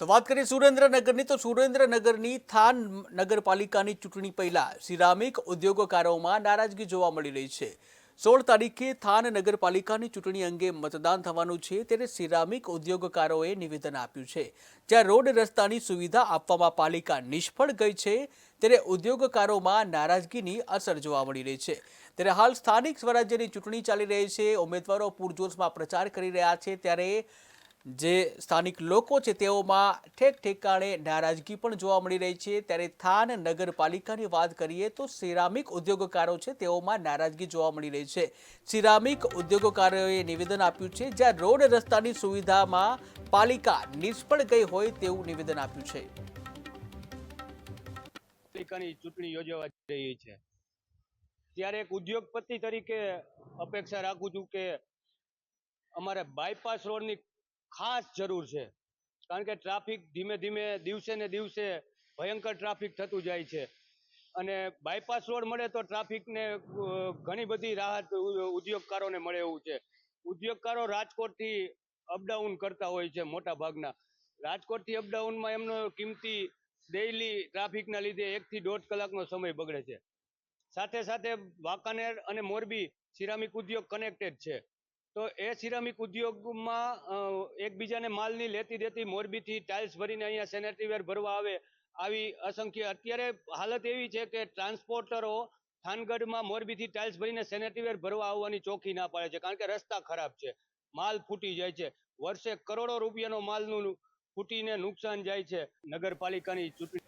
તો વાત કરીએ સુરેન્દ્રનગરની તો સુરેન્દ્રનગરની થાન નગરપાલિકાની ચૂંટણી પહેલા સિરામિક ઉદ્યોગકારોમાં નારાજગી જોવા મળી રહી છે। 16 તારીખે થાન નગરપાલિકાની ચૂંટણી અંગે મતદાન થવાનું છે ત્યારે સિરામિક ઉદ્યોગકારોએ નિવેદન આપ્યું છે। જ્યાં રોડ રસ્તાની સુવિધા આપવામાં પાલિકા નિષ્ફળ ગઈ છે ત્યારે ઉદ્યોગકારોમાં નારાજગીની અસર જોવા મળી રહી છે। ત્યારે હાલ સ્થાનિક સ્વરાજ્યની ચૂંટણી ચાલી રહી છે, ઉમેદવારો પૂરજોશમાં પ્રચાર કરી રહ્યા છે ત્યારે જે સ્થાનિક લોકો છે તેઓમાં ઠેક ઠેકાણે નારાજગી પણ જોવા મળી રહી છે। ત્યારે થાન નગરપાલિકાની વાત કરીએ તો સિરામિક ઉદ્યોગકારો છે તેઓમાં નારાજગી જોવા મળી રહી છે। સિરામિક ઉદ્યોગકારોએ નિવેદન આપ્યું છે જ્યાં રોડ રસ્તાની સુવિધામાં પાલિકા નિષ્ફળ ગઈ હોય તેવું નિવેદન આપ્યું છે। પાલિકાની ચૂંટણી યોજવા જઈ રહી છે ત્યારે એક ઉદ્યોગપતિ તરીકે અપેક્ષા રાખું છું કે અમારે બાયપાસ રોડની ખાસ જરૂર છે, કારણ કે ટ્રાફિક ધીમે ધીમે દિવસે ને દિવસે ભયંકર ટ્રાફિક થતું જાય છે અને બાયપાસ રોડ મળે તો ટ્રાફિકને ઘણી બધી રાહત ઉદ્યોગકારોને મળે એવું છે। ઉદ્યોગકારો રાજકોટથી અપડાઉન કરતા હોય છે, મોટા ભાગના રાજકોટથી અપડાઉનમાં એમનો કિંમતી ડેઇલી ટ્રાફિકના લીધે 1 થી 1.5 કલાકનો સમય બગડે છે। સાથે સાથે વાંકાનેર અને મોરબી સિરામિક ઉદ્યોગ કનેક્ટેડ છે, તો એ સિરામિક ઉદ્યોગમાં એકબીજાને માલની લેતી દેતી મોરબીથી ટાઇલ્સ ભરીને અહીંયા સેનેટરી વેર ભરવા આવે આવી અસંખ્ય અત્યારે હાલત એવી છે કે ટ્રાન્સપોર્ટરો થાનગઢમાં મોરબીથી ટાઇલ્સ ભરીને સેનેટરી વેર ભરવા આવવાની ચોખ્ખી ના પાડે છે, કારણ કે રસ્તા ખરાબ છે, માલ ફૂટી જાય છે, વર્ષે કરોડો રૂપિયાનો માલનું ફૂટીને નુકસાન જાય છે। નગરપાલિકાની ચૂંટણી